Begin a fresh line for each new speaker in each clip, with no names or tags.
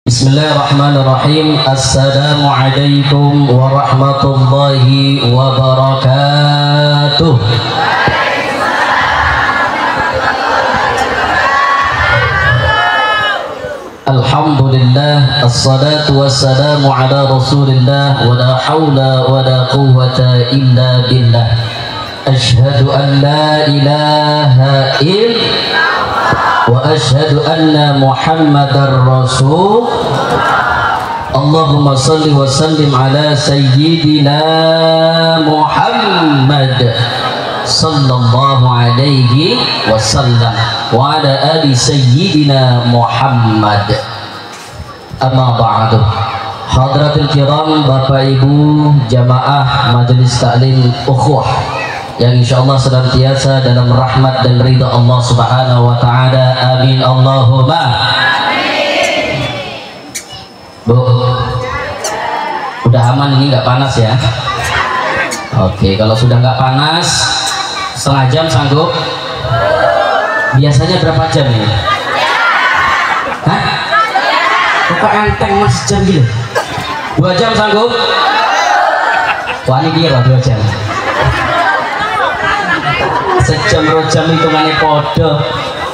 Bismillahirrahmanirrahim. Assalamualaikum warahmatullahi wabarakatuh. Alhamdulillah, assalatu wassalamu ala rasulillah, wa la hawla wa la quwwata illa billah. Ashhadu an la ilaha illallah wa ashhadu anna muhammadar rasul. Allahumma salli wa sallim ala sayyidina Muhammad sallallahu alaihi wasallam wa ala ali sayyidina Muhammad. Amma ba'du. Hadratul kiram, Bapak Ibu jamaah Majelis Taklim Ukhuwah yang insyaallah senantiasa dalam rahmat dan ridha Allah Subhanahu wa taala. Amin Allahumma amin. Bu, udah aman ini, nggak panas ya? Oke, kalau sudah nggak panas, setengah jam sanggup? Biasanya berapa jam ini? Hah? Kok enteng mas jam gitu? 2 jam sanggup? Wah ini dia 2 jam. Sejam 2 jam hitungannya podo,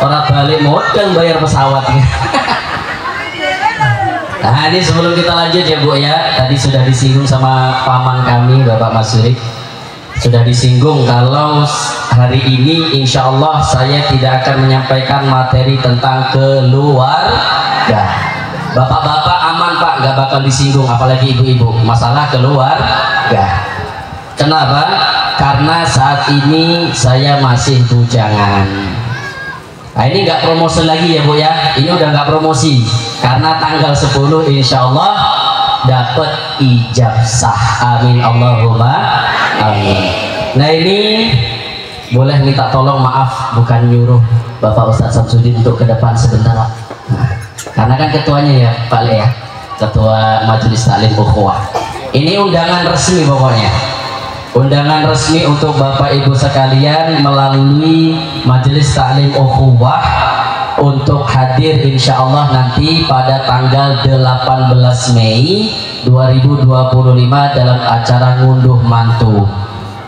orang balik modal bayar pesawat. Nah ini sebelum kita lanjut ya Bu ya, tadi sudah disinggung sama paman kami Bapak Mas Suri, sudah disinggung kalau hari ini insya Allah saya tidak akan menyampaikan materi tentang keluarga. Bapak-bapak aman Pak, nggak bakal disinggung, apalagi ibu-ibu masalah keluarga. Kenapa? Karena saat ini saya masih bujangan. Nah ini nggak promosi lagi ya Bu ya, ini udah nggak promosi karena tanggal 10 insya Allah dapat ijazah. Amin Allahumma amin. Nah ini boleh minta tolong, maaf bukan nyuruh Bapak Ustadz Samsudin untuk ke depan sebentar Pak. Nah, karena kan ketuanya ya Pak Le ya, ketua Majelis Taklim Ukhuwah. Ini undangan resmi pokoknya. Undangan resmi untuk Bapak Ibu sekalian melalui Majelis Taklim Ukhuwah untuk hadir insya Allah nanti pada tanggal 18 Mei 2025 dalam acara ngunduh mantu.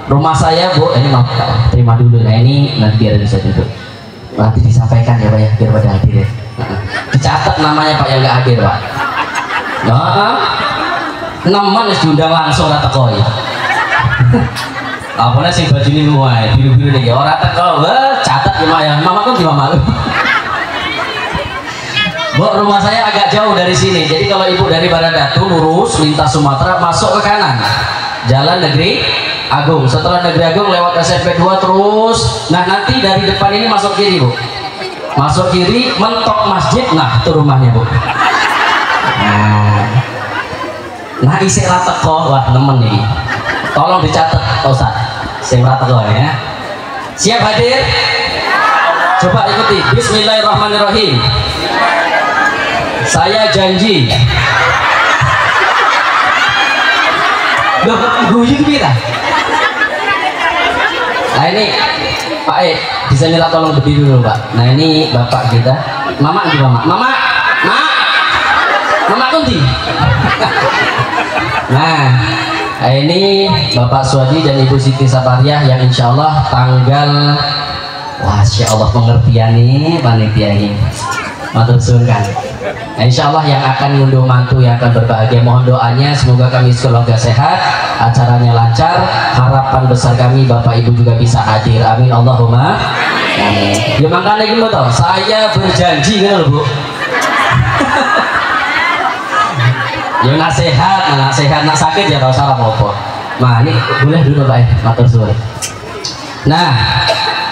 Rumah saya Bu, ini maaf terima dulu. Nah ini nanti biar bisa duduk, nanti disampaikan ya Pak ya, biar pada hadir ya. Dicatat namanya Pak yang nggak hadir Pak. Nah, namanya diundang langsung rata koi. Apalagi sing baju ini luai biru-biru nih orang teko, catat ya mama kan cuma malu. Bu, rumah saya agak jauh dari sini, jadi kalau ibu dari Baradatu lurus lintas Sumatera masuk ke kanan Jalan Negeri Agung, setelah Negeri Agung lewat SMP 2 terus, nah nanti dari depan ini masuk kiri Bu, masuk kiri mentok masjid, nah itu rumahnya Bu. Nah isi rata kok, wah nemen nih. Tolong dicatat Pak Ustaz, saya merata ya. Siap hadir? Coba ikuti. Bismillahirrahmanirrahim. Saya janji. Loh, guyung pira? Nah ini Pak bisa minta tolong berdiri dulu Pak. Nah ini Bapak kita. Mama di Mama kunti. Nah ini Bapak Swadi dan Ibu Siti Sapariah yang insya Allah tanggal, wah insya Allah pengertian nih panitia ini matur suwun kan. Nah, insya Allah yang akan ngunduh mantu yang akan berbahagia, mohon doanya semoga kami keluarga sehat, acaranya lancar, harapan besar kami Bapak Ibu juga bisa hadir. Amin Allahumma amin. Ya makanya gitu tau, saya berjanji kan Bu. Ya nak sehat, nak sakit ya kalau salah apa. Nah ini boleh dulu Pak, matur suwun. Nah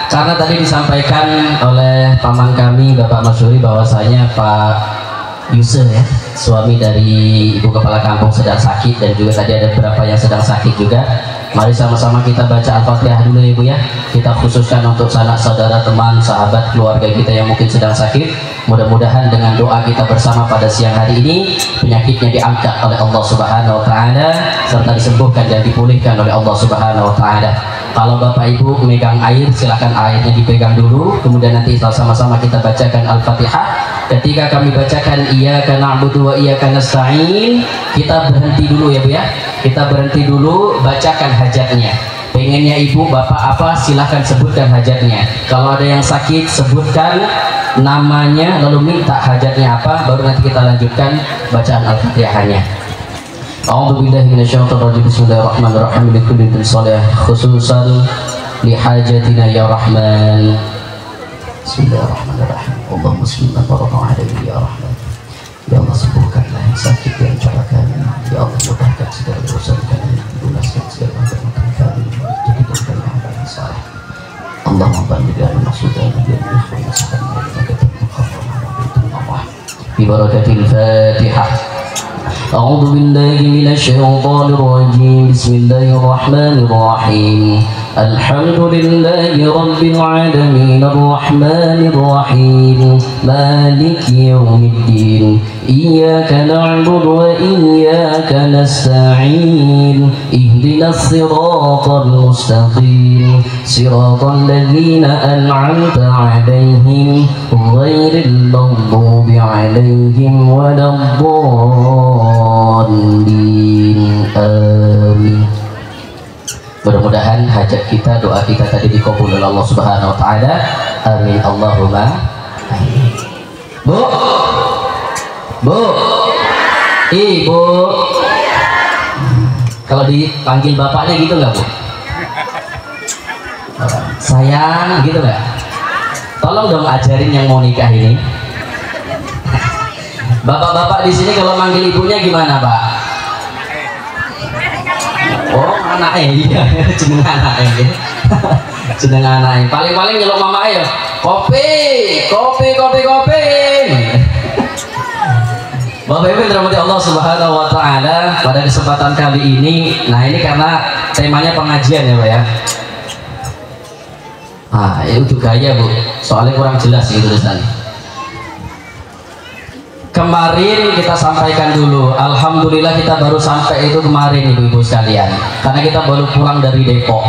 karena tadi disampaikan oleh paman kami Bapak Masyuri bahwasanya Pak Yusuf ya, suami dari Ibu Kepala Kampung sedang sakit, dan juga tadi ada beberapa yang sedang sakit juga. Mari sama-sama kita baca Al-Fatihah dulu Ibu ya. Kita khususkan untuk sanak saudara, teman, sahabat, keluarga kita yang mungkin sedang sakit. Mudah-mudahan dengan doa kita bersama pada siang hari ini penyakitnya diangkat oleh Allah Subhanahu wa taala serta disembuhkan dan dipulihkan oleh Allah Subhanahu wa taala. Kalau Bapak Ibu megang air, silahkan airnya dipegang dulu, kemudian nanti sama-sama kita bacakan Al-Fatihah. Ketika kami bacakan iyyaka na'budu wa iyyaka nasta'in, kita berhenti dulu ya Bu ya. Kita berhenti dulu, bacakan hajatnya. Pengennya ibu bapak apa, silahkan sebutkan hajatnya. Kalau ada yang sakit, sebutkan namanya lalu minta hajatnya apa, baru nanti kita lanjutkan bacaan Al-Fatihahnya. A'udzu billahi minasyaitonir rajim. Bismillahirrahmanirrahim. Likulli shalah khususan li hajatina ya Rahman. Bismillahirrahmanirrahim. Allahumma shalli wa barik alaihi ya Rahman. Ya Allah, sembuhkanlah yang sakit yang celaka. Ya Allah, mudahkan segala urusan kami, lunaskan segala hambatan kami, jadikan kami hamba yang saleh. Allahumma ballighna maqsadana bil ikhlas wa barakatuh muqarrabah bi barakatil Fatihah. A'udzu billahi minasy syaithanir rajim. Bismillahirrahmanirrahim. Alhamdulillahi rabbil alamin arrahmanir rahim maliki yaumiddin iyyaka na'budu wa iyyaka nasta'in ihdinas siratal mustaqim siratal ladzina an'amta 'alaihim ghairil maghdubi 'alaihim waladdallin. Amin. Mudah-mudahan hajat kita, doa kita tadi dikabul oleh Allah Subhanahu wa taala. Amin Allahumma amin. Bu. Bu. Ibu. Kalau dipanggil bapaknya gitu nggak Bu? Sayang gitu nggak? Tolong dong ajarin yang mau nikah ini. Bapak-bapak di sini kalau manggil ibunya gimana Pak? Oh anaknya, iya jeneng anaknya. Jeneng anaknya. Paling-paling nyeluk mama ya kopi. Bapak Ibu yang dirahmati Allah Subhanahu wa taala, pada kesempatan kali ini, nah ini karena temanya pengajian ya Pak ya. Ah, itu gaya Bu, soalnya kurang jelas gitu tulisannya. Kemarin kita sampaikan dulu, alhamdulillah kita baru sampai itu kemarin ibu-ibu sekalian, karena kita baru pulang dari Depok.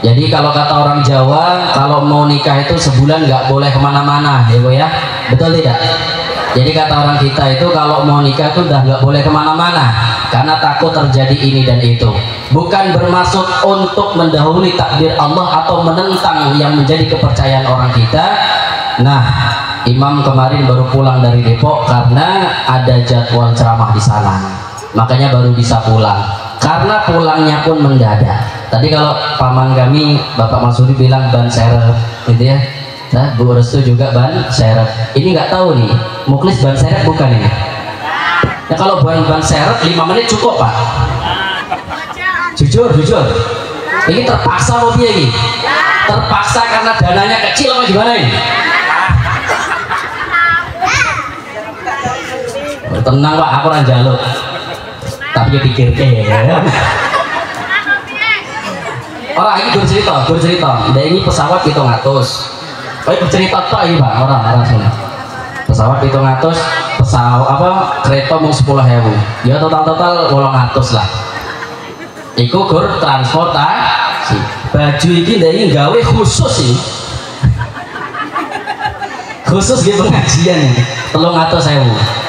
Jadi kalau kata orang Jawa, kalau mau nikah itu sebulan nggak boleh kemana-mana ya Bu ya, betul tidak? Jadi kata orang kita itu kalau mau nikah itu udah nggak boleh kemana-mana, karena takut terjadi ini dan itu. Bukan bermaksud untuk mendahului takdir Allah atau menentang yang menjadi kepercayaan orang kita. Nah, Imam kemarin baru pulang dari Depok karena ada jadwal ceramah di sana, makanya baru bisa pulang. Karena pulangnya pun mendadak. Tadi kalau paman kami Bapak Masudi bilang ban serep, gitu ya. Nah, Bu Restu juga ban serep. Ini nggak tahu nih, Muklis ban serep bukan ini? Ya kalau ban serep 5 menit cukup Pak. Jujur. Ini terpaksa loh dia ini. Terpaksa karena dananya kecil apa gimana ini? Tenang Pak, aku orang jaluk, tapi ya pikir ya. Orang ini gur cerita. Dia ini pesawat 700. Baik bercerita tak ini Pak, orang sini. Pesawat 700, pesawat apa? Kereta mau 10.000. Ya total 800 lah. Iku gur transportasi. Baju ini dia ini gawe khusus sih. Khusus di pengajian ini. 300.000.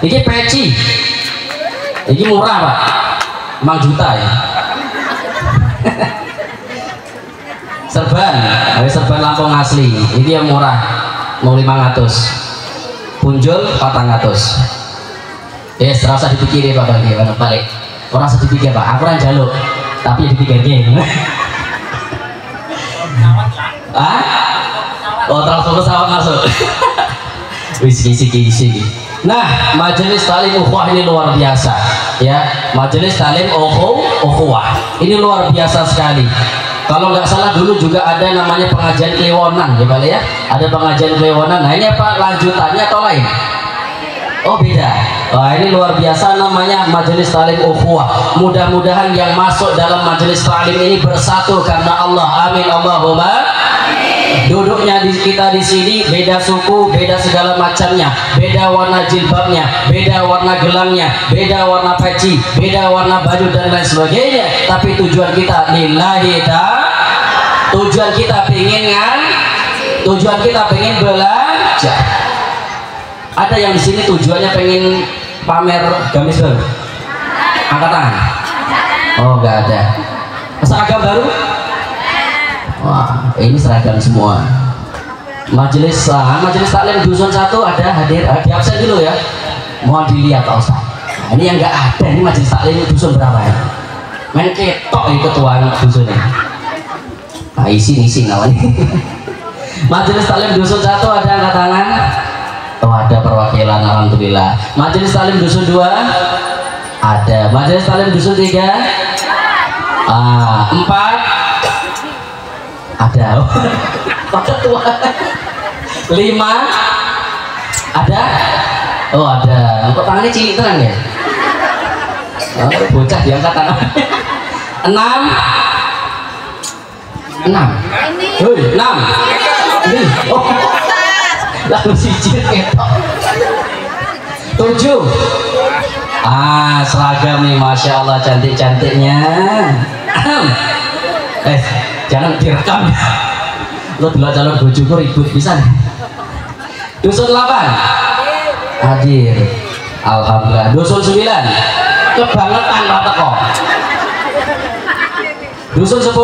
Ini peci, ini murah Pak, 5 juta ya. Serban Lampung asli, ini yang murah, mau 500. Punjul 400. Ya, serasa dipikirin Pak bagi balik. Orang sedikit Pak, aku orang jaluk, tapi dipikirin. Ah? Oh, transport pesawat masuk. Wisi. Nah, majelis talim ukhuwah ini luar biasa ya. Majelis talim ukhuwah ini luar biasa sekali. Kalau nggak salah dulu juga ada namanya pengajian Kliwonan ya Pak ya. Ada pengajian Kliwonan. Nah ini apa lanjutannya atau lain? Oh beda. Wah ini luar biasa namanya majelis talim ukhuwah. Mudah-mudahan yang masuk dalam majelis talim ini bersatu karena Allah. Amin Allahumma. Duduknya kita di sini beda suku, beda segala macamnya, beda warna jilbabnya, beda warna gelangnya, beda warna peci, beda warna baju dan lain sebagainya. Tapi tujuan kita lillahi ta'ala. tujuan kita pengen belajar. Ada yang di sini tujuannya pengen pamer gamis baru? Angkat tangan. Oh, nggak ada. Seragam baru? Wah, ini seragam semua. Majelis taklim dusun 1 ada hadir, di absen dulu ya. Mohon dilihat Pak Ustaz. Nah, ini yang nggak ada, ini majelis taklim dusun berapa ya? Main ketok itu ketua dusunnya. Nah, isi namanya. Majelis taklim dusun 1 ada angkat tangan. Oh, ada perwakilan, alhamdulillah. Majelis taklim dusun 2 ada. Majelis taklim dusun 3 4 ada. Pak Ketua 5 ada. Oh, ada. Kok tangannya cilik terang ya? Oh, bocah diangkat tangan. 6 Hei, 6 ini. Oh, lalu siji ketok. 7 seragam nih, masya Allah, cantik-cantiknya. Jangan direkam. Lo dulu calon bojoku ribut bisa nih. Dusun 8 hadir, alhamdulillah. Dusun 9 kebangetan rata kok. Dusun 10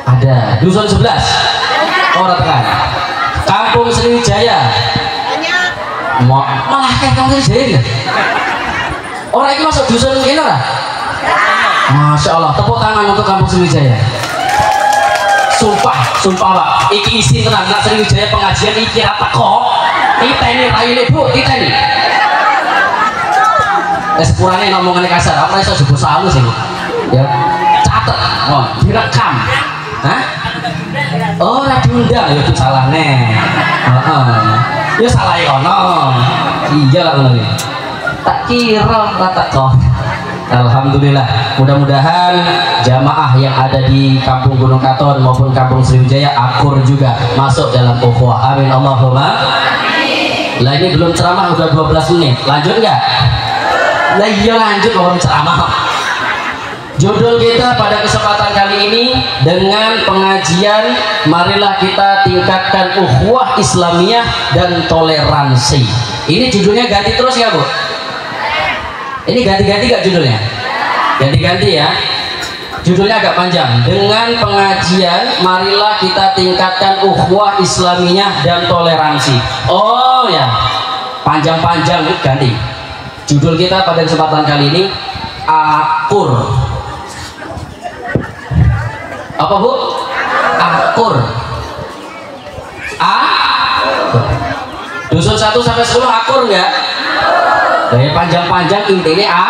ada. Dusun 11 orang tekan. Kampung Sriwijaya malah kayak Kampung Sriwijaya. Orang ini masuk dusun ini lah. Masya Allah, tepuk tangan untuk Kampung Sriwijaya. Sumpah Pak, iki isi tenang, nak Sriwijaya pengajian iki rata kok. Kita ini rayu bu, kita ini. Sepurane ngomongannya kasar, apa iso jebul salu sih? Ya, catet, direkam. Hah? Oh, ora diundang, ya itu salah nih. Ya salah ya ono. Iya lah ngono iki. Tak kira rata kok. Alhamdulillah, mudah-mudahan jamaah yang ada di Kampung Gunung Katon maupun Kampung Sriwijaya akur juga masuk dalam ukhuwah. Amin Allahumma. Lah ini belum ceramah udah 12 menit. Lanjut nggak? Lah iya lanjut orang ceramah. Judul kita pada kesempatan kali ini dengan pengajian marilah kita tingkatkan ukhuwah Islamiyah dan toleransi. Ini judulnya ganti terus ya Bu? Ini ganti-ganti gak judulnya? Ganti-ganti ya. Judulnya agak panjang. Dengan pengajian marilah kita tingkatkan ukhuwah Islamiyah dan toleransi. Oh ya, panjang-panjang ganti. Judul kita pada kesempatan kali ini akur. Apa Bu? Akur. Dusun 1 sampai 10 akur enggak? Panjang-panjang intinya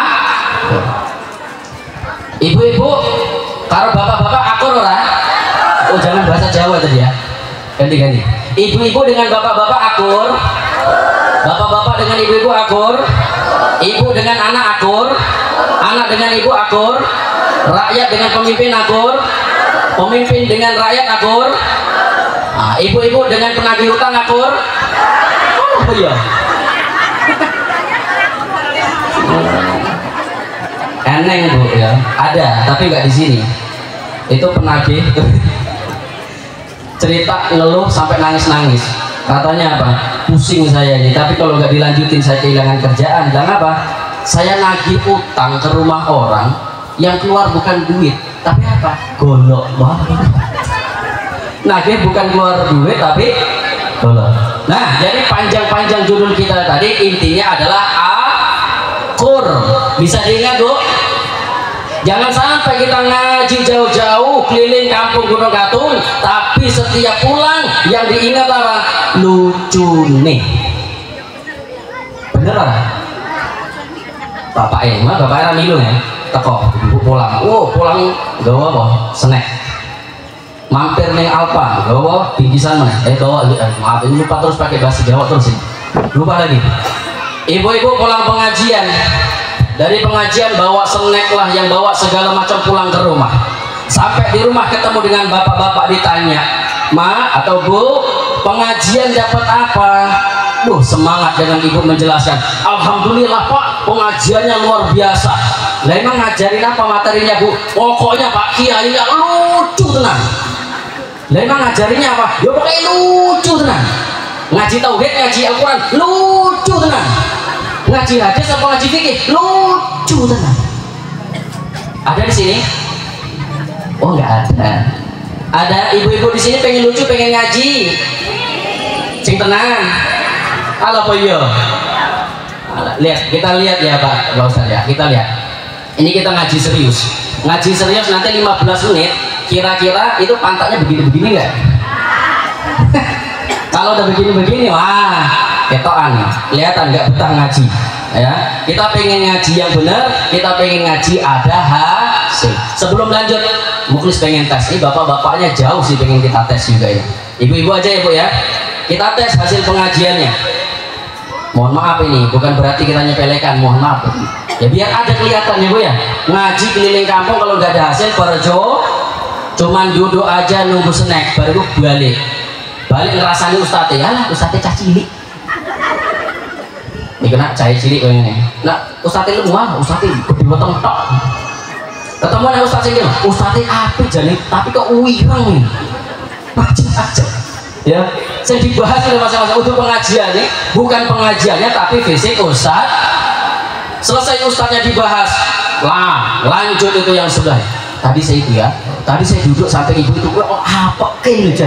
Ibu-ibu karo bapak-bapak akur ora? Oh, jangan bahasa Jawa tadi ya. Ganti-ganti. Ibu-ibu dengan bapak-bapak akur. Bapak-bapak dengan ibu-ibu akur. Ibu dengan anak akur. Anak dengan ibu akur. Rakyat dengan pemimpin akur. Pemimpin dengan rakyat akur. Ibu-ibu dengan penagih hutang akur. Oh iya. Eneng Bu ya, ada tapi nggak di sini. Itu penagih cerita ngeluh sampai nangis-nangis. Katanya apa? Pusing saya ini, tapi kalau nggak dilanjutin saya kehilangan kerjaan. Dan apa? Saya nagih utang ke rumah orang yang keluar bukan duit, tapi apa? Golok banget. Nagih bukan keluar duit tapi golok. Nah, jadi panjang-panjang judul kita tadi intinya adalah akur. Bisa diingat Bu? Jangan sampai kita ngaji jauh-jauh keliling Kampung Gunung Katung, tapi setiap pulang yang diingat apa? Lucu nih. Bener lah. Bapak Ramilu ya, teko pulang. Oh, pulang gawa apa? Snack. Mampir neng Alfa, gawa bingkisan mana? Gawa maaf ini lupa terus pakai bahasa Jawa terus ini. Lupa lagi. Ibu-ibu pulang pengajian. Dari pengajian bawa snack lah, yang bawa segala macam pulang ke rumah. Sampai di rumah ketemu dengan bapak-bapak, ditanya, Ma atau Bu, pengajian dapat apa? Semangat dengan ibu menjelaskan. Alhamdulillah Pak, pengajiannya luar biasa. Lah emang ngajarin apa materinya Bu? Pokoknya Pak Kiai ya lucu tenang. Lah emang ngajarinnya apa? Ya pokoknya lucu tenang. Ngaji tauhid, ngaji Al-Quran lucu tenang. Ngaji hadis apa ngaji fikih lucu tenang. Ada di sini? Oh nggak ada. Ada ibu-ibu di sini pengen lucu, pengen ngaji. Sing tenang. Halo apa iya? Lihat, kita lihat ya Pak Ustaz ya. Kita lihat. Ini kita ngaji serius. Ngaji serius nanti 15 menit. Kira-kira itu pantatnya begini-begini nggak? Kalau udah begini-begini, wah, ketokan. Kelihatan nggak betah ngaji. Ya, kita pengen ngaji yang benar, kita pengen ngaji ada hasil. Sebelum lanjut, Muklis pengen tes. Ini bapak-bapaknya jauh sih pengen kita tes juga ya. Ibu-ibu aja ya Bu ya. Kita tes hasil pengajiannya. Mohon maaf ini, bukan berarti kita nyepelekan, mohon maaf. Ya biar ada kelihatan ya Bu ya. Ngaji keliling kampung kalau nggak ada hasil, perjo, cuman duduk aja nunggu snack, baru balik. Balik ngerasani ustadz, ya lah ustadz cacilik. Ini kena cahaya cilik ini. Nah, ustadz lu mual, ustadz gede botong tok. Ketemu dengan ustadz ini, ustadz api jadi, tapi kok uirang nih. Macam aja. Ya, saya dibahas oleh masa-masa untuk pengajian nih, bukan pengajiannya tapi fisik ustadz. Selesai ustadznya dibahas, lah lanjut itu yang sudah. Tadi saya itu ya, tadi saya duduk sampai ibu itu, oh apa kayak gitu.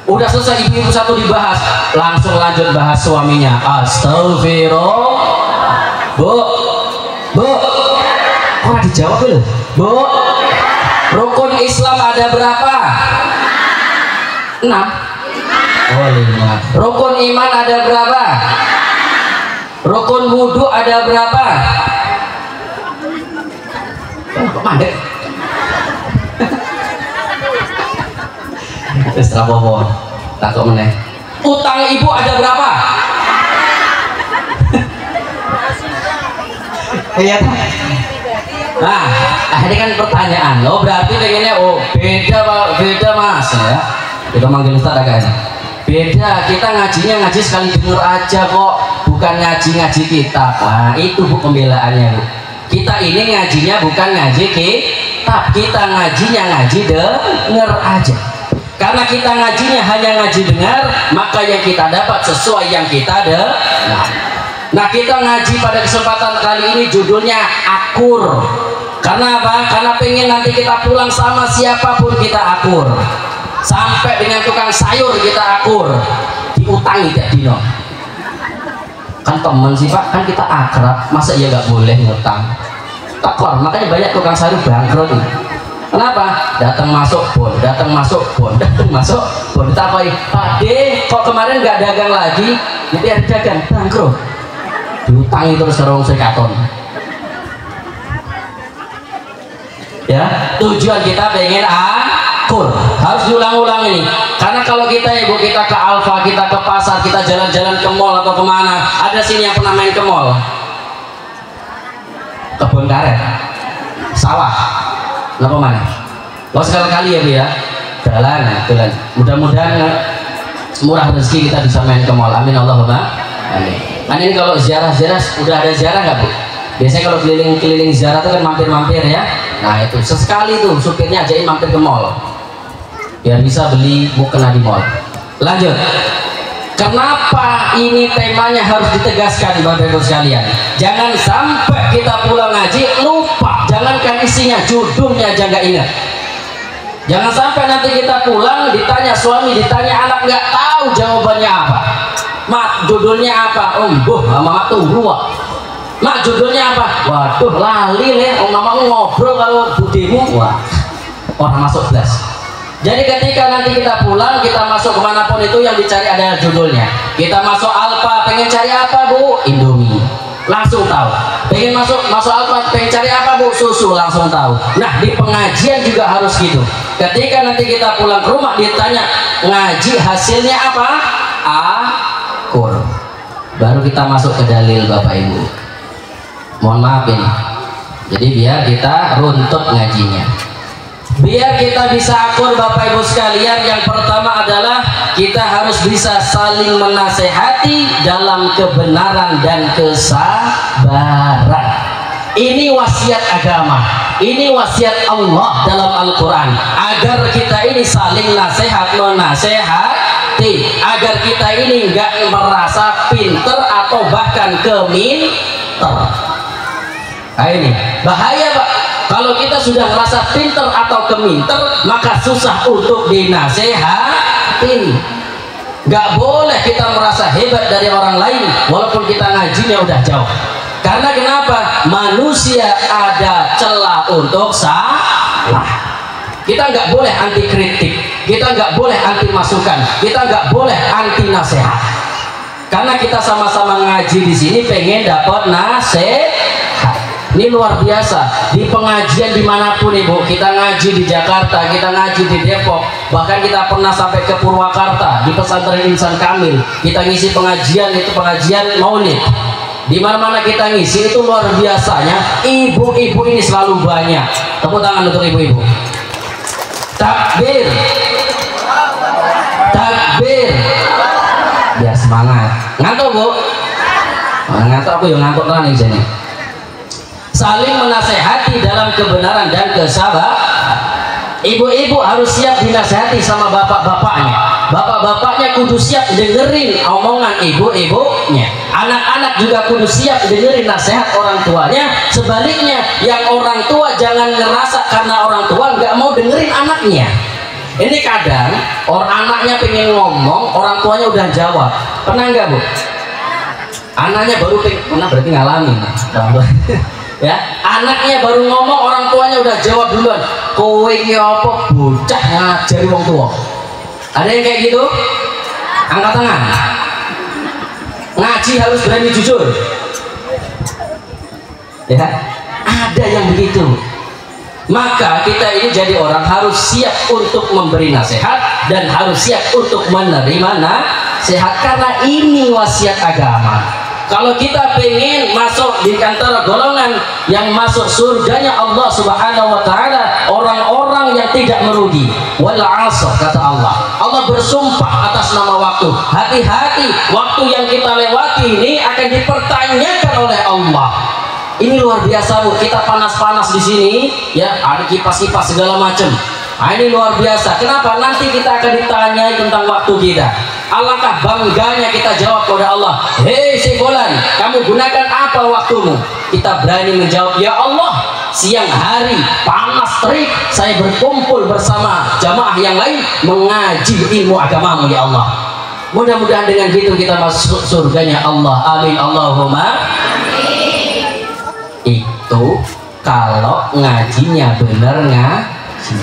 Udah selesai ibu-ibu satu dibahas, langsung lanjut bahas suaminya. Astagfirullah. Bu, kok dijawab loh? Bu, rukun Islam ada berapa? 6. Oh 5. Rukun iman ada berapa? Rukun wudhu ada berapa? Kok mandek? Terus rapopo, takut meneh. Utang ibu ada berapa? Iya. Nah, ini kan pertanyaan. Oh berarti pengennya, oh beda Mas ya. Kita manggil Ustaz agak ini. Beda, kita ngajinya ngaji sekali denger aja kok, bukan ngaji kitab. Nah itu Bu pembelaannya Bu. Kita ini ngajinya bukan ngaji kitab, kita ngajinya ngaji denger aja. Karena kita ngajinya hanya ngaji dengar, maka yang kita dapat sesuai yang kita dengar. Nah kita ngaji pada kesempatan kali ini judulnya akur. Karena apa? Karena pengen nanti kita pulang sama siapapun kita akur. Sampai dengan tukang sayur kita akur. Diutangi tiap dino. Kan temen sih Pak, kan kita akrab. Masa iya gak boleh ngutang? Takor, makanya banyak tukang sayur bangkrut nih. Kenapa? Datang masuk bon, datang masuk bon, datang masuk bon. Takoi, Pak D, kok kemarin nggak dagang lagi? Jadi ada dagang, bangkrut. Diutangi terus serong sekaton. Ya, tujuan kita pengen akur. Harus diulang-ulang ini. Karena kalau kita ibu kita ke Alfa, kita ke pasar, kita jalan-jalan ke mall atau kemana, ada sini yang pernah main ke mall? Kebun karet, sawah. Kenapa mana? Kalau sekali-kali ya Bu ya, jalan. Mudah-mudahan murah rezeki kita bisa main ke mall. Amin Allahumma amin. Kan ini kalau ziarah-ziarah, udah ada ziarah nggak Bu? Biasanya kalau keliling-keliling ziarah itu kan mampir-mampir ya. Nah itu sesekali tuh supirnya ajain mampir ke mall, biar bisa beli mukena di mall. Lanjut. Kenapa ini temanya harus ditegaskan Bapak Ibu sekalian? Jangan sampai kita pulang ngaji lupa. Jangankan isinya, judulnya aja nggak ingat. Jangan sampai nanti kita pulang ditanya suami, ditanya anak nggak tahu jawabannya apa. Mak judulnya apa? Mama tunggu. Mak judulnya apa? Waduh lali nih. Mama ngobrol kalau budimu. Wah orang masuk belas. Jadi ketika nanti kita pulang, kita masuk kemanapun itu yang dicari ada judulnya. Kita masuk Alfa, pengen cari apa Bu? Indomie, langsung tahu. Pengen masuk Alfa, pengen cari apa Bu? Susu, langsung tahu. Nah di pengajian juga harus gitu. Ketika nanti kita pulang ke rumah ditanya ngaji hasilnya apa? Akur. Baru kita masuk ke dalil Bapak Ibu. Mohon maaf ini. Jadi biar kita runtut ngajinya. Biar kita bisa akur Bapak Ibu sekalian, yang pertama adalah kita harus bisa saling menasehati dalam kebenaran dan kesabaran. Ini wasiat agama, ini wasiat Allah dalam Al-Quran, agar kita ini saling nasihat menasehati, agar kita ini nggak merasa pinter atau bahkan keminter. Nah ini bahaya Pak, kalau kita sudah merasa pinter atau keminter maka susah untuk dinasehatin. Nggak boleh kita merasa hebat dari orang lain walaupun kita ngajinya udah jauh. Karena kenapa? Manusia ada celah untuk salah. Kita nggak boleh anti kritik, kita nggak boleh anti masukan, kita nggak boleh anti nasihat. Karena kita sama-sama ngaji di sini pengen dapat nasihat. Ini luar biasa. Di pengajian dimanapun Ibu, kita ngaji di Jakarta, kita ngaji di Depok, bahkan kita pernah sampai ke Purwakarta di pesantren Insan Kamil. Kita ngisi pengajian, itu pengajian Maulid. Di mana-mana kita ngisi itu luar biasanya ibu-ibu ini selalu banyak. Tepuk tangan untuk ibu-ibu. Takbir, takbir. Ya semangat. Ngantuk Bu? Ngantuk aku yang ngantuk terang di sini. Saling menasehati dalam kebenaran dan kesabaran. Ibu-ibu harus siap dinasehati sama bapak-bapaknya. Bapak-bapaknya kudu siap dengerin omongan ibu-ibunya. Anak-anak juga kudu siap dengerin nasihat orang tuanya. Sebaliknya, yang orang tua jangan ngerasa karena orang tua nggak mau dengerin anaknya. Ini kadang orang anaknya pengen ngomong, orang tuanya udah jawab. Pernah nggak Bu? Anaknya baru pernah berarti ngalamin. Ya, anaknya baru ngomong, orang tuanya udah jawab duluan. Kowe iki apa bocah ngajari wong tua? Ada yang kayak gitu? Angkat tangan. Ngaji harus berani jujur. Ya, ada yang begitu. Maka kita ini jadi orang harus siap untuk memberi nasihat dan harus siap untuk menerima nasihat, karena ini wasiat agama. Kalau kita pengen masuk di antara golongan yang masuk surganya Allah Subhanahu wa taala, orang-orang yang tidak merugi. Wal 'asr, kata Allah. Allah bersumpah atas nama waktu. Hati-hati, waktu yang kita lewati ini akan dipertanyakan oleh Allah. Ini luar biasa Bu, kita panas-panas di sini ya, ada kipas-kipas segala macam. Nah, ini luar biasa. Kenapa? Nanti kita akan ditanyai tentang waktu kita. Alangkah bangganya kita jawab kepada Allah, hei si Fulan, kamu gunakan apa waktumu? Kita berani menjawab, ya Allah, siang hari panas terik saya berkumpul bersama jamaah yang lain mengaji ilmu agamamu ya Allah. Mudah-mudahan dengan gitu kita masuk surganya Allah. Amin Allahumma amin. Itu kalau ngajinya bener ngaji.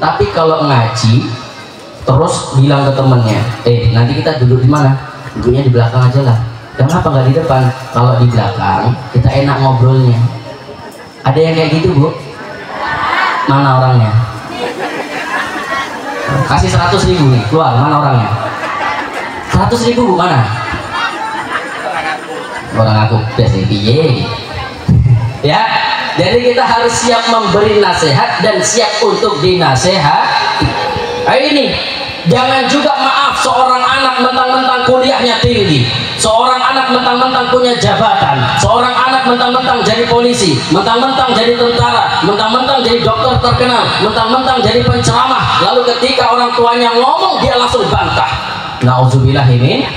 Tapi kalau ngaji terus bilang ke temennya, nanti kita duduk di mana? Duduknya di belakang aja lah. Kenapa nggak di depan? Kalau di belakang kita enak ngobrolnya. Ada yang kayak gitu Bu? Mana orangnya? Kasih 100.000 nih, keluar. Mana orangnya? 100.000 Bu, mana? Orang aku biasa piye. Ya, jadi kita harus siap memberi nasihat dan siap untuk dinasehati. Nah ini, jangan juga maaf seorang anak mentang-mentang kuliahnya tinggi, seorang anak mentang-mentang punya jabatan, seorang anak mentang-mentang jadi polisi, mentang-mentang jadi tentara, mentang-mentang jadi dokter terkenal, mentang-mentang jadi penceramah, lalu ketika orang tuanya ngomong dia langsung bantah. Nauzubillah min.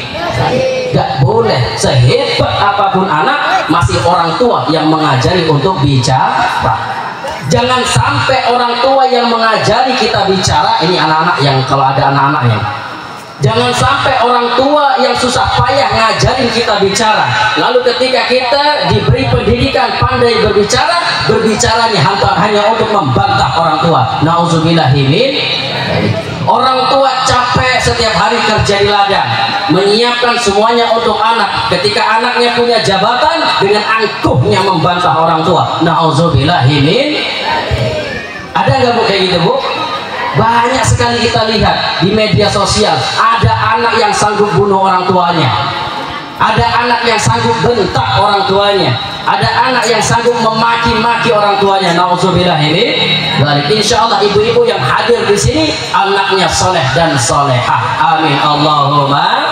Gak boleh. Sehebat apapun anak, masih orang tua yang mengajari untuk bicara. Jangan sampai orang tua yang mengajari kita bicara. Ini anak-anak yang, kalau ada anak-anaknya, jangan sampai orang tua yang susah payah ngajarin kita bicara, lalu ketika kita diberi pendidikan pandai berbicara, berbicaranya hanya untuk membantah orang tua. Nauzubillahimin. Orang tua capek setiap hari kerja di ladang, menyiapkan semuanya untuk anak. Ketika anaknya punya jabatan, dengan angkuhnya membantah orang tua. Nauzubillahimin. Ada nggak Bu kayak gitu Bu? Banyak sekali kita lihat di media sosial, ada anak yang sanggup bunuh orang tuanya, ada anak yang sanggup bentak orang tuanya, ada anak yang sanggup memaki-maki orang tuanya. Nauzubillah ini. Dan insya Allah ibu-ibu yang hadir di sini anaknya soleh dan solehah. Amin Allahumma.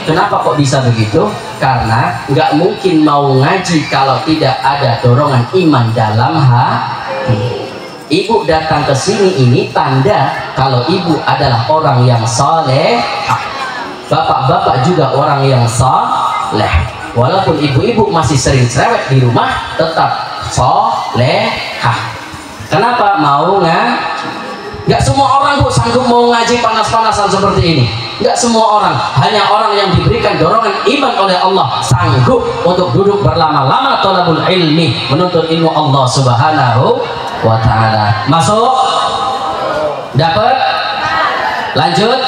Kenapa kok bisa begitu? Karena nggak mungkin mau ngaji kalau tidak ada dorongan iman dalam hati. Ibu datang ke sini ini tanda kalau ibu adalah orang yang saleh. Bapak-bapak juga orang yang saleh. Walaupun ibu-ibu masih sering cerewet di rumah, tetap salehah. Kenapa? Mau nggak semua orang bu sanggup mau ngaji panas-panasan seperti ini. Nggak semua orang, hanya orang yang diberikan dorongan iman oleh Allah sanggup untuk duduk berlama-lama thalabul ilmi, menuntut ilmu Allah Subhanahu wa ta'ala. Masuk? Dapat? Lanjut?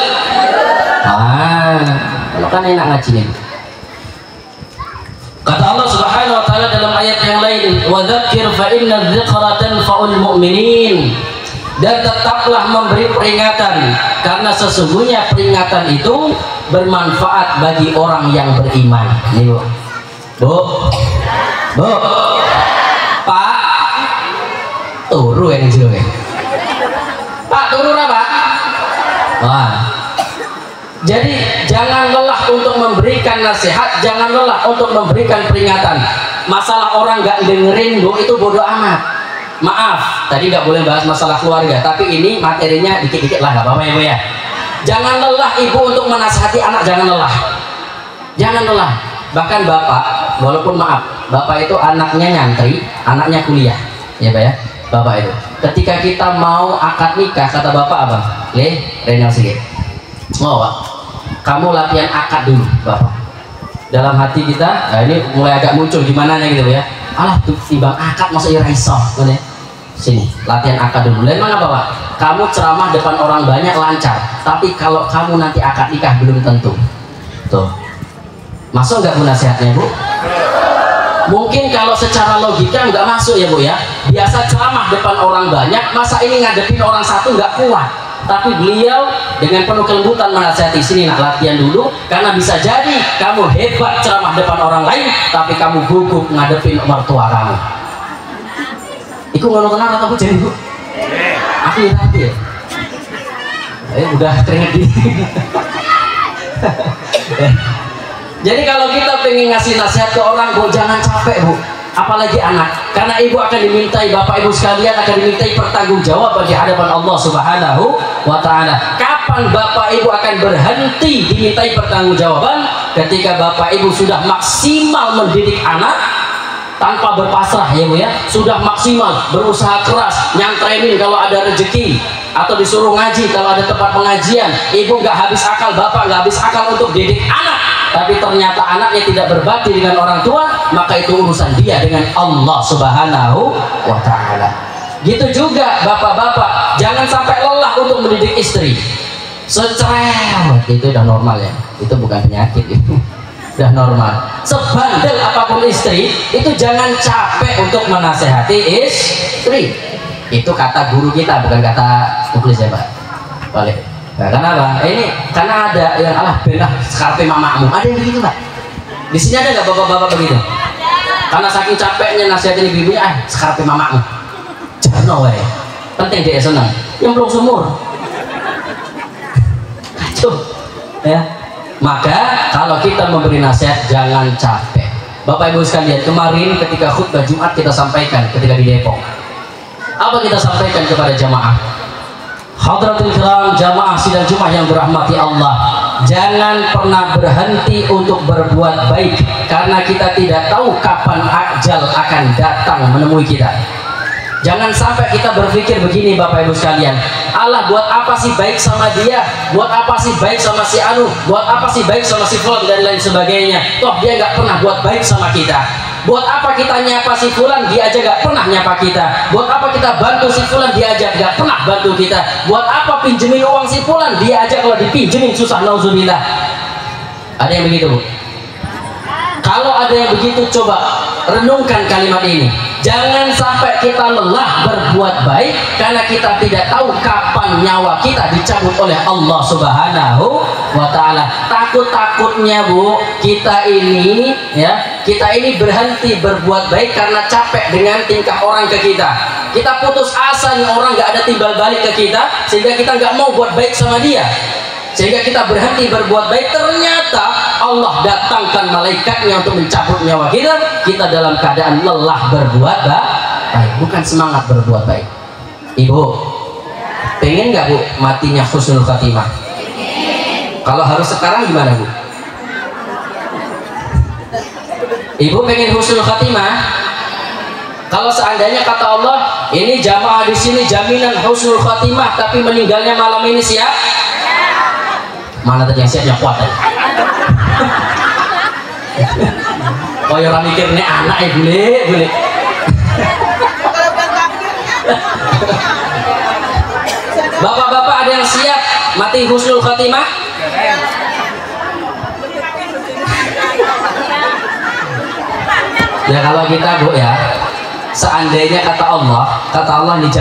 Kalau kan enak ngaji nih. Kata Allah Subhanahu wa ta'ala dalam ayat yang lain, wa dzakir fa inna dzikra tanfa'ul mu'minin. Dan tetaplah memberi peringatan, karena sesungguhnya peringatan itu bermanfaat bagi orang yang beriman. Nih bu, bu, Pak, turu yang jauh ya. Pak, turu apa? Wah. Jadi jangan lelah untuk memberikan nasihat, jangan lelah untuk memberikan peringatan. Masalah orang nggak dengerin bu, itu bodoh amat. Maaf, tadi nggak boleh bahas masalah keluarga, tapi ini materinya dikit-dikit lah, nggak apa-apa ya bu ya. Jangan lelah ibu untuk menasihati anak, jangan lelah, jangan lelah. Bahkan bapak, walaupun maaf, bapak itu anaknya nyantri, anaknya kuliah, ya pak ya, bapak itu. Ketika kita mau akad nikah, kata bapak apa? Renal sedikit. Oh pak, kamu latihan akad dulu, bapak. Dalam hati kita, nah ini mulai agak muncul gimana gitu ya. Alah tuh timbang akad masa iraiso, ya. Sini latihan akad dulu. Lain mana bapak? Kamu ceramah depan orang banyak lancar, tapi kalau kamu nanti akad nikah belum tentu. Tuh, masuk nggak bu nasihatnya bu? Mungkin kalau secara logika nggak masuk ya bu ya. Biasa ceramah depan orang banyak, masa ini ngadepin orang satu nggak kuat. Tapi beliau dengan penuh kelembutan menasihati, sini nak latihan dulu, karena bisa jadi kamu hebat ceramah depan orang lain, tapi kamu gugup ngadepin mertua kamu. Iku ngono kenal atau jadi bu? Aku ya tapi ya. Udah keringet gini. Jadi kalau kita pengen ngasih nasihat ke orang bu, jangan capek bu. Apalagi anak, karena ibu akan dimintai, bapak ibu sekalian akan dimintai pertanggungjawaban di hadapan Allah Subhanahu wa ta'ala. Kapan bapak ibu akan berhenti dimintai pertanggungjawaban? Ketika bapak ibu sudah maksimal mendidik anak tanpa berpasrah ya bu ya, sudah maksimal berusaha keras nyantrenin kalau ada rezeki, atau disuruh ngaji kalau ada tempat pengajian. Ibu nggak habis akal, bapak nggak habis akal untuk didik anak, tapi ternyata anaknya tidak berbakti dengan orang tua, maka itu urusan dia dengan Allah Subhanahu wa ta'ala. Gitu juga bapak-bapak, jangan sampai lelah untuk mendidik istri. Secerewet itu udah normal ya, itu bukan penyakit itu. Udah normal. Sebandel apapun istri, itu jangan capek untuk menasehati istri. Itu kata guru kita, bukan kata muklis ya pak. Boleh. Nah, kenapa? Ini karena ada yang alah belah sekarpe mamamu. Ada yang begitu pak. Di sini ada nggak bapak-bapak begitu? Karena saking capeknya nasihatin ibu-ibunya, sekarpe mamamu. Jangan wae. Penting dia senang. Yang belum sumur. Kacau. Ya. Maka kalau kita memberi nasihat jangan capek. Bapak ibu sekalian, kemarin ketika khutbah Jumat kita sampaikan ketika di Depok, apa kita sampaikan kepada jamaah? Hadratul kiram, jamaah sidang Jumat yang dirahmati Allah, jangan pernah berhenti untuk berbuat baik, karena kita tidak tahu kapan ajal akan datang menemui kita. Jangan sampai kita berpikir begini bapak ibu sekalian, Allah buat apa sih baik sama dia, buat apa sih baik sama si Anu, buat apa sih baik sama si Fulan dan lain sebagainya, toh dia nggak pernah buat baik sama kita. Buat apa kita nyapa si Fulan, dia aja nggak pernah nyapa kita. Buat apa kita bantu si Fulan, dia aja nggak pernah bantu kita. Buat apa pinjemin uang si Fulan, dia aja kalau dipinjemin susah, nauzubillah. Ada yang begitu bu? Kalau ada yang begitu, coba renungkan kalimat ini. Jangan sampai kita lelah berbuat baik karena kita tidak tahu kapan nyawa kita dicabut oleh Allah Subhanahu wa ta'ala. Takut-takutnya bu, kita ini berhenti berbuat baik karena capek dengan tingkah orang ke kita. Kita putus asa nih, orang nggak ada timbal balik ke kita, sehingga kita nggak mau buat baik sama dia, sehingga kita berhenti berbuat baik. Ternyata Allah datangkan malaikatnya untuk mencabut nyawa kita, kita dalam keadaan lelah berbuat baik, bukan semangat berbuat baik. Ibu, pengen nggak Bu matinya husnul khatimah? Kalau harus sekarang gimana Bu? Ibu pengen husnul khatimah? Kalau seandainya kata Allah, ini jamaah di sini jaminan husnul khatimah, tapi meninggalnya malam ini siap? Mana tadi yang siapnya kuat ya? Oh ya orang mikir nih anak ya boleh. Bapak-bapak ada yang siap mati husnul khatimah? Ya kalau kita Bu ya, seandainya kata Allah ini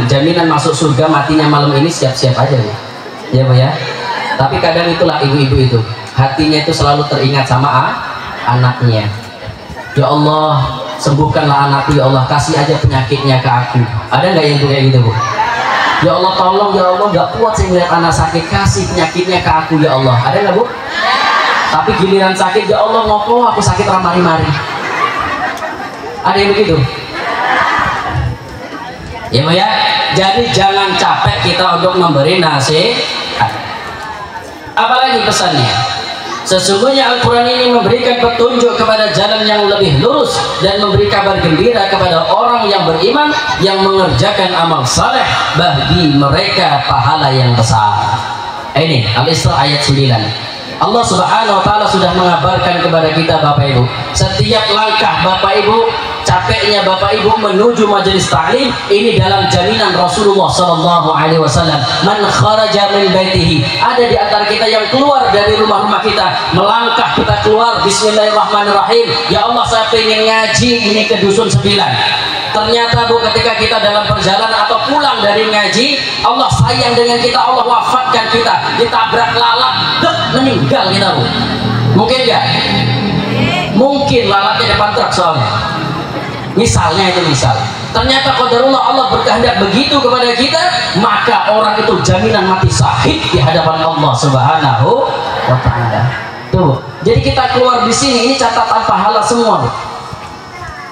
jaminan masuk surga matinya malam ini, siap-siap aja Bu. Ya Bu ya. Tapi kadang itulah ibu-ibu itu, hatinya itu selalu teringat sama anaknya. Ya Allah, sembuhkanlah anakku ya Allah, kasih aja penyakitnya ke aku. Ada nggak yang kayak gitu Bu? Ya Allah tolong ya Allah, nggak kuat saya melihat anak sakit, kasih penyakitnya ke aku ya Allah. Ada nggak Bu? Tapi giliran sakit, ya Allah ngopo aku sakit ramari-mari. Ada yang begitu? Ya Bu ya. Jadi jangan capek kita untuk memberi nasihat. Apalagi pesannya? Sesungguhnya Al-Quran ini memberikan petunjuk kepada jalan yang lebih lurus dan memberi kabar gembira kepada orang yang beriman yang mengerjakan amal saleh, bagi mereka pahala yang besar. Ini Al-Isra ayat 9. Allah Subhanahu wa Ta'ala sudah mengabarkan kepada kita Bapak Ibu, setiap langkah Bapak Ibu, capeknya Bapak Ibu menuju majelis ta'lim ini dalam jaminan Rasulullah Sallallahu Alaihi Wasallam. Man kharaja min baitihi, ada di antara kita yang keluar dari rumah-rumah kita, melangkah kita keluar, Bismillahirrahmanirrahim, ya Allah saya pengen ngaji ini ke dusun 9. Ternyata Bu, ketika kita dalam perjalanan atau pulang dari ngaji, Allah sayang dengan kita, Allah wafatkan kita, ditabrak lalat, meninggal kita Bu. Mungkin nggak? Mungkin lalatnya depan truk soalnya. Misalnya itu misal. Ternyata qadarullah Allah berkehendak begitu kepada kita, maka orang itu jaminan mati syahid di hadapan Allah Subhanahu wa Ta'ala. Tuh. Jadi kita keluar di sini ini catatan pahala semua Bu.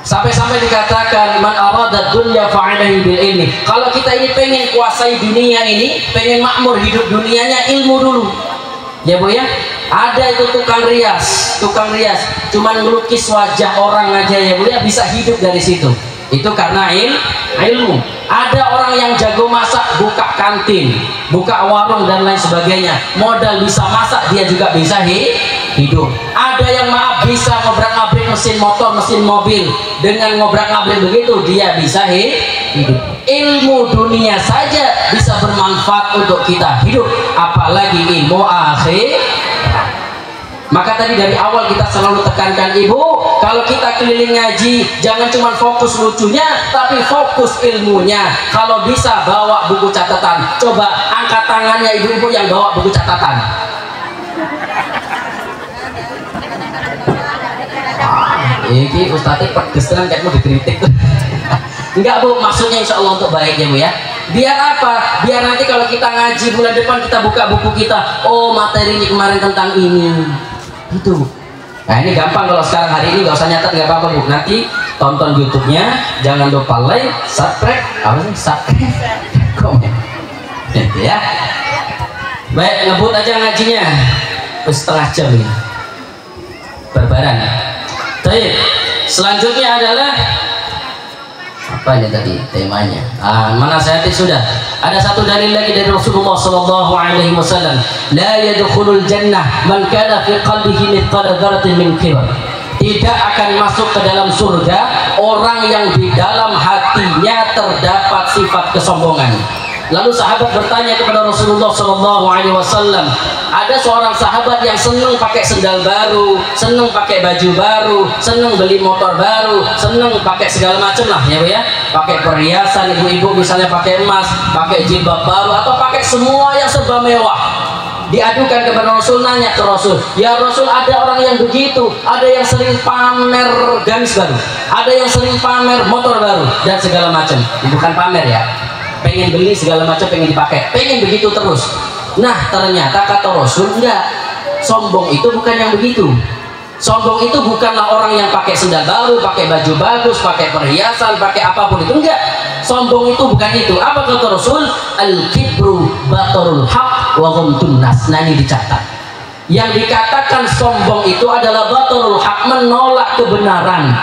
Sampai-sampai dikatakan man arada dunya fa'alaihi bil ilmi. Kalau kita ini pengen kuasai dunia ini, pengen makmur hidup dunianya, ilmu dulu. Ya Bu ya. Ada itu tukang rias, cuman melukis wajah orang aja ya Bu ya, bisa hidup dari situ. Itu karena ilmu. Ada orang yang jago masak, buka kantin, buka warung dan lain sebagainya, modal bisa masak dia juga bisa hidup. Ada yang maaf bisa ngobrak-ngabrik mesin motor, mesin mobil, dengan ngobrak-ngabrik begitu dia bisa hidup. Ilmu dunia saja bisa bermanfaat untuk kita hidup, apalagi ilmu akhir. Maka tadi dari awal kita selalu tekankan Ibu, kalau kita keliling ngaji jangan cuma fokus lucunya, tapi fokus ilmunya. Kalau bisa bawa buku catatan, coba angkat tangannya ibu-ibu yang bawa buku catatan. Ini Ustadz pedesan kayak mau dikritik. Enggak Bu, maksudnya insya Allah untuk baiknya Bu ya. Biar apa? Biar nanti kalau kita ngaji bulan depan kita buka buku kita, oh materinya kemarin tentang ini. Itu. Nah ini gampang kalau sekarang hari ini nggak usah nyatet, nggak apa-apa Bu. Nanti tonton YouTube-nya, jangan lupa like, subscribe, komen, ya. Baik, ngebut aja ngajinya, setengah jam ini. Berbaran. Baik. Selanjutnya adalah apa ini tadi temanya? Mana saya sudah. Ada satu dalil lagi dari Rasulullah Sallallahu Alaihi Wasallam. La yadkhulul jannah man kana fi qalbihi mithqala dzarratin min kibr. Tidak akan masuk ke dalam surga orang yang di dalam hatinya terdapat sifat kesombongan. Lalu sahabat bertanya kepada Rasulullah Sallallahu Alaihi Wasallam, ada seorang sahabat yang senang pakai sendal baru, senang pakai baju baru, senang beli motor baru, senang pakai segala macam lah ya Bu ya, pakai perhiasan, ibu-ibu misalnya pakai emas, pakai jilbab baru atau pakai semua yang serba mewah. Diadukan kepada Rasul, nanya ke Rasul, ya Rasul ada orang yang begitu, ada yang sering pamer gamis baru, ada yang sering pamer motor baru dan segala macam. Bukan pamer ya, pengen beli segala macam, pengen dipakai, pengen begitu terus. Nah ternyata kata Rasul enggak, Sombong itu bukan yang begitu. Sombong itu bukanlah orang yang pakai sendal baru, pakai baju bagus, pakai perhiasan, pakai apapun itu, enggak. Sombong itu bukan itu. Apa kata Rasul? Al-kibru batarul haq wa ghamtun nas. Nah, ini dicatat. Yang dikatakan sombong itu adalah batarul haq, menolak kebenaran,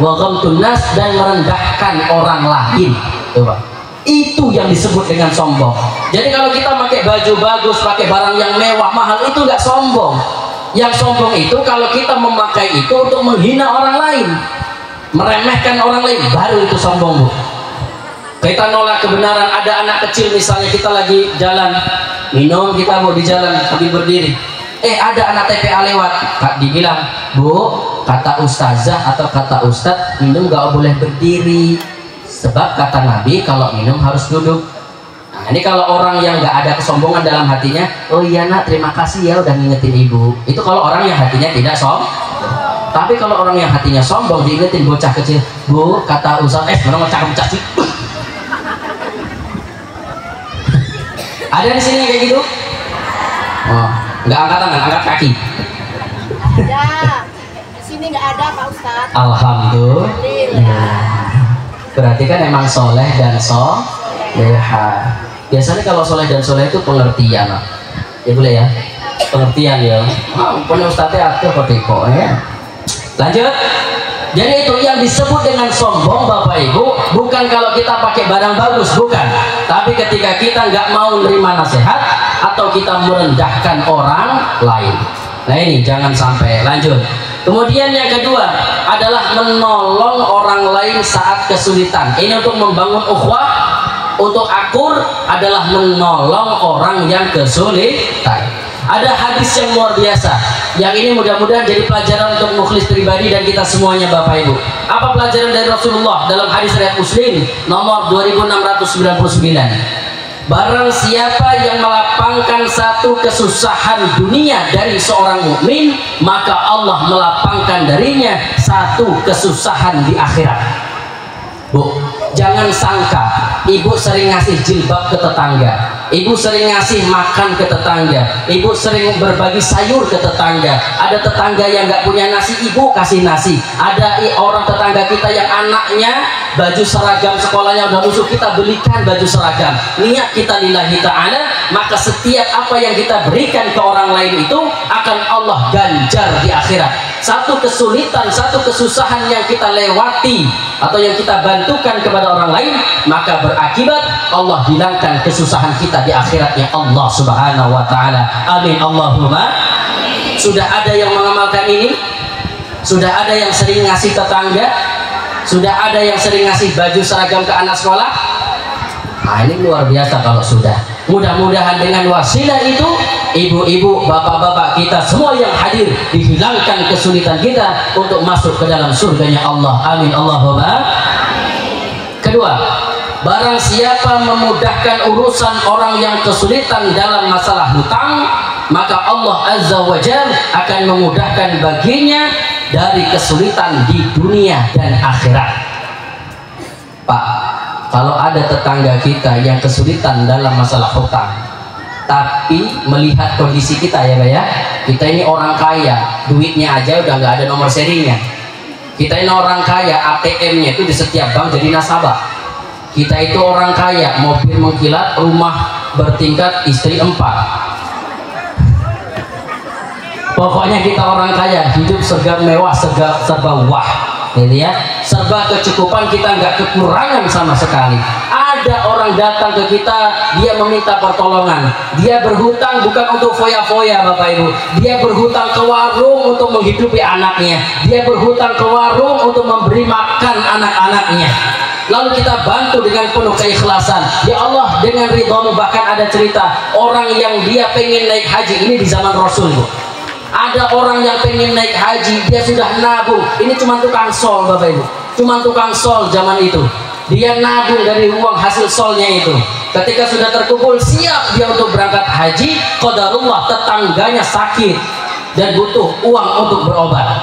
wa ghamtun nas, dan merendahkan orang lain. Coba. Itu yang disebut dengan sombong. Jadi kalau kita pakai baju bagus, pakai barang yang mewah, mahal, itu enggak sombong. Yang sombong itu kalau kita memakai itu untuk menghina orang lain, meremehkan orang lain, baru itu sombong, Bu. Kita nolak kebenaran. Ada anak kecil misalnya, kita lagi jalan minum, kita mau di jalan sambil berdiri, ada anak TPA lewat, dibilang, Bu, kata ustazah atau kata ustadz, minum gak boleh berdiri, sebab kata Nabi kalau minum harus duduk. Nah, ini kalau orang yang nggak ada kesombongan dalam hatinya, oh iya nak, terima kasih ya udah ngingetin ibu. Itu kalau orang yang hatinya tidak sombong. Tapi kalau orang yang hatinya sombong, diingetin bocah kecil, Bu, kata Ustaz, mana mau cakap sih? Ada di sini kayak gitu? Oh, nggak angkat tangan, angkat kaki.
Ada. Di sini nggak ada Pak Ustadz.
Alhamdulillah. Berarti kan emang soleh dan soleha. Biasanya kalau soleh dan soleh itu pengertian, ya boleh ya, pengertian ya. Punya ustadznya aktif kok ya. Lanjut. Jadi itu yang disebut dengan sombong, Bapak Ibu, bukan kalau kita pakai barang bagus, bukan. Tapi ketika kita nggak mau menerima nasihat atau kita merendahkan orang lain. Nah ini jangan sampai. Lanjut. Kemudian yang kedua adalah menolong orang lain saat kesulitan. Ini untuk membangun ukhuwah. Untuk akur adalah menolong orang yang kesulitan. Ada hadis yang luar biasa, yang ini mudah-mudahan jadi pelajaran untuk mukhlis pribadi dan kita semuanya, Bapak Ibu. Apa pelajaran dari Rasulullah dalam hadis riwayat Muslim nomor 2699? Barang siapa yang melapangkan satu kesusahan dunia dari seorang mukmin, maka Allah melapangkan darinya satu kesusahan di akhirat. Bu, jangan sangka ibu sering ngasih jilbab ke tetangga, ibu sering ngasih makan ke tetangga, ibu sering berbagi sayur ke tetangga. Ada tetangga yang nggak punya nasi, ibu kasih nasi. Ada orang tetangga kita yang anaknya baju seragam sekolahnya udah musuh, kita belikan baju seragam. Niat kita lillahi ta'ala, maka setiap apa yang kita berikan ke orang lain itu akan Allah ganjar di akhirat. Satu kesulitan, satu kesusahan yang kita lewati atau yang kita bantukan kepada orang lain, maka berakibat Allah hilangkan kesusahan kita di akhiratnya Allah Subhanahu wa ta'ala. Amin Allahumma. Sudah ada yang mengamalkan ini? Sudah ada yang sering ngasih tetangga? Sudah ada yang sering ngasih baju seragam ke anak sekolah? Nah ini luar biasa kalau sudah. Mudah-mudahan dengan wasilah itu, ibu-ibu, bapak-bapak kita semua yang hadir, dihilangkan kesulitan kita untuk masuk ke dalam surganya Allah. Amin Allahumma. Kedua, barang siapa memudahkan urusan orang yang kesulitan dalam masalah hutang, maka Allah Azza wa Jalla akan memudahkan baginya dari kesulitan di dunia dan akhirat. Pak, kalau ada tetangga kita yang kesulitan dalam masalah hutang, tapi melihat kondisi kita ya Pak ya, kita ini orang kaya, duitnya aja udah nggak ada nomor serinya. Kita ini orang kaya, ATM-nya itu di setiap bank jadi nasabah. Kita itu orang kaya, mobil mengkilat, rumah bertingkat, istri 4. Pokoknya kita orang kaya, hidup serba mewah, serba wah, gitu ya. Serba kecukupan, kita nggak kekurangan sama sekali. Ada orang datang ke kita, dia meminta pertolongan, dia berhutang bukan untuk foya-foya Bapak Ibu, dia berhutang ke warung untuk menghidupi anaknya, dia berhutang ke warung untuk memberi makan anak-anaknya. Lalu kita bantu dengan penuh keikhlasan. Ya Allah, dengan ridhamu. Bahkan ada cerita orang yang dia pengen naik haji, ini di zaman Rasul Bu. Ada orang yang pengen naik haji, dia sudah nabung. Ini cuma tukang sol Bapak Ibu, cuma tukang sol zaman itu. Dia nabung dari uang hasil solnya itu. Ketika sudah terkumpul, siap dia untuk berangkat haji, qadarullah tetangganya sakit dan butuh uang untuk berobat.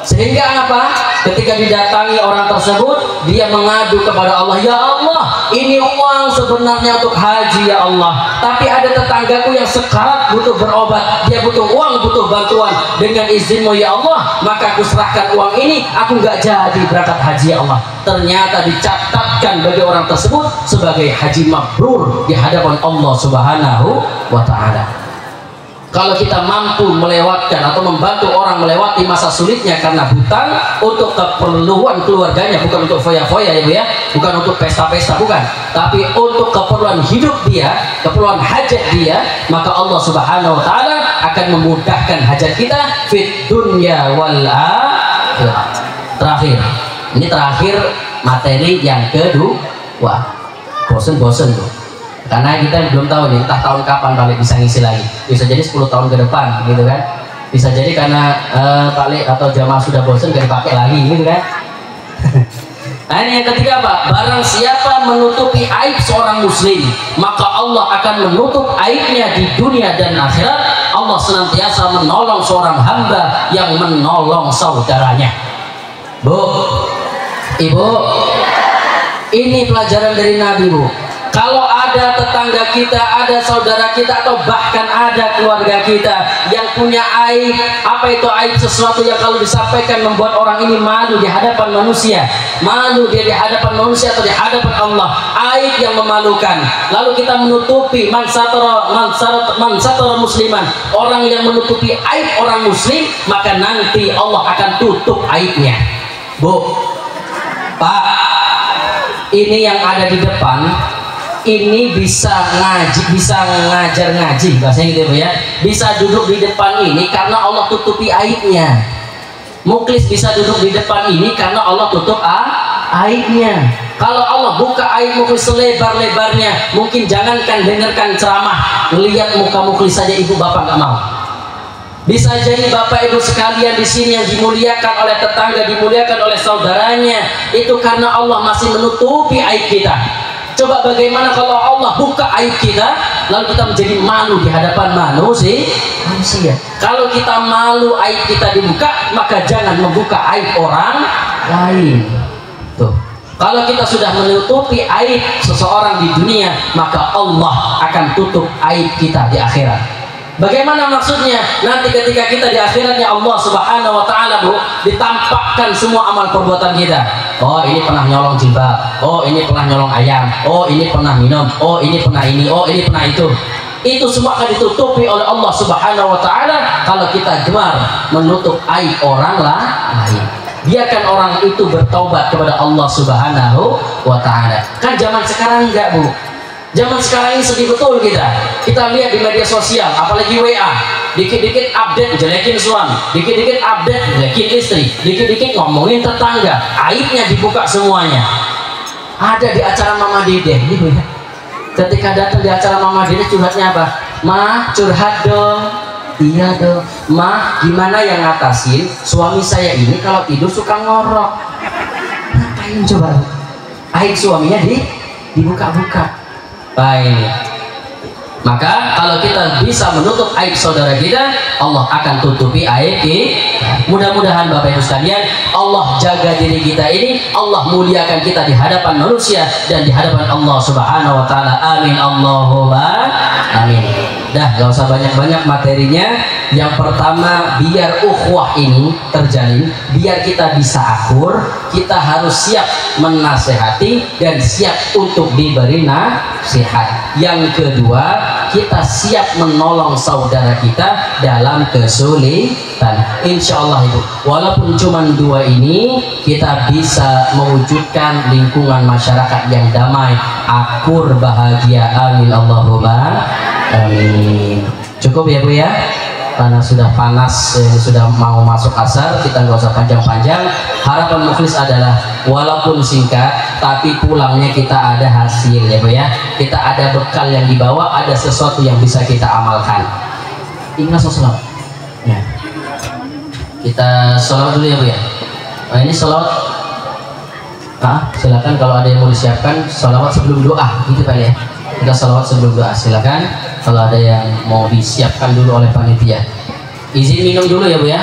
Sehingga apa? ketika didatangi orang tersebut, dia mengadu kepada Allah, ya Allah, ini uang sebenarnya untuk haji ya Allah, tapi ada tetanggaku yang sekarat butuh berobat, dia butuh uang, butuh bantuan, dengan izinmu ya Allah, maka aku serahkan uang ini, aku nggak jadi berangkat haji ya Allah. Ternyata dicatatkan bagi orang tersebut sebagai haji mabrur di hadapan Allah Subhanahu wa Ta'ala. Kalau kita mampu melewatkan atau membantu orang melewati masa sulitnya karena hutang untuk keperluan keluarganya, bukan untuk foya-foya ya Bu ya, bukan untuk pesta-pesta, bukan, tapi untuk keperluan hidup dia, keperluan hajat dia, maka Allah Subhanahu wa Ta'ala akan memudahkan hajat kita fit dunya wal akhirah. Terakhir, ini terakhir materi yang kedua. Bosen-bosen tuh, karena kita belum tahu nih entah tahun kapan balik bisa ngisi lagi, bisa jadi 10 tahun ke depan gitu kan, bisa jadi karena balik atau jamaah sudah bosan gak dipakai lagi gitu kan. Nah ini yang ketiga apa? Barang siapa menutupi aib seorang muslim, maka Allah akan menutup aibnya di dunia dan akhirat. Allah senantiasa menolong seorang hamba yang menolong saudaranya. Bu, Ibu, ini pelajaran dari Nabi Bu. Kalau ada tetangga kita, ada saudara kita, atau bahkan ada keluarga kita yang punya aib, apa itu aib? Sesuatu yang kalau disampaikan membuat orang ini malu di hadapan manusia, malu dia di hadapan manusia atau di hadapan Allah, aib yang memalukan. Lalu kita menutupi man satara musliman, orang yang menutupi aib orang muslim, maka nanti Allah akan tutup aibnya. Bu, Pak, ini yang ada di depan ini bisa ngaji, bisa ngajar ngaji, bahasanya gitu ya, bisa duduk di depan ini karena Allah tutupi aibnya. Muklis bisa duduk di depan ini karena Allah tutup aibnya. Kalau Allah buka aib muklis selebar-lebarnya, mungkin jangankan dengarkan ceramah, lihat muka muklis saja ibu bapak nggak mau. Bisa jadi bapak ibu sekalian di sini yang dimuliakan oleh tetangga, dimuliakan oleh saudaranya, itu karena Allah masih menutupi aib kita. Coba bagaimana kalau Allah buka aib kita, lalu kita menjadi malu di hadapan manusia. Kalau kita malu aib kita dibuka, maka jangan membuka aib orang lain. Tuh. Kalau kita sudah menutupi aib seseorang di dunia, maka Allah akan tutup aib kita di akhirat. Bagaimana maksudnya? Nanti ketika kita di akhiratnya Allah Subhanahu wa Ta'ala Bu, ditampakkan semua amal perbuatan kita. Oh ini pernah nyolong jilbab, oh ini pernah nyolong ayam, oh ini pernah minum, oh ini pernah ini, oh ini pernah itu. Itu semua akan ditutupi oleh Allah Subhanahu wa Ta'ala kalau kita gemar menutup aib orang lain. Biarkan orang itu bertaubat kepada Allah Subhanahu wa Ta'ala. Kan zaman sekarang enggak Bu. Zaman sekarang ini sedih betul kita. Kita lihat di media sosial, apalagi WA, dikit-dikit update jelekin suami, dikit-dikit update jelekin istri, dikit-dikit ngomongin tetangga, aibnya dibuka semuanya. Ada di acara Mama Dede, gitu ya. Ketika datang di acara Mama Dede, curhatnya apa? Ma, curhat dong. Iya dong. Ma, gimana yang ngatasin suami saya ini kalau tidur suka ngorok? Ngapain coba? Aib suaminya dibuka-buka. Baik, maka kalau kita bisa menutup aib saudara kita, Allah akan tutupi aib kita. Mudah-mudahan Bapak Ibu sekalian, Allah jaga diri kita ini, Allah muliakan kita di hadapan manusia dan di hadapan Allah Subhanahu wa Ta'ala. Amin Allahumma amin. Dah, gak usah banyak-banyak materinya. Yang pertama, biar ukhuwah ini terjalin, biar kita bisa akur, kita harus siap menasehati dan siap untuk diberi nasihat. Yang kedua, kita siap menolong saudara kita dalam kesulitan. Insya Allah Ibu, walaupun cuma dua ini, kita bisa mewujudkan lingkungan masyarakat yang damai, akur, bahagia. Amin Allahumma amin. Cukup ya Bu ya, karena sudah panas, sudah mau masuk asar, kita nggak usah panjang-panjang. Harapan muflis adalah walaupun singkat, tapi pulangnya kita ada hasil ya Bu ya. Kita ada bekal yang dibawa, ada sesuatu yang bisa kita amalkan. Ingat sholat ya. Kita sholat dulu ya Bu ya. Nah ini sholat, silakan kalau ada yang mau disiapkan sholawat sebelum doa gitu Pak ya. Kita sholawat sebelum doa, silakan kalau ada yang mau disiapkan dulu oleh panitia. Izin minum dulu ya Bu ya.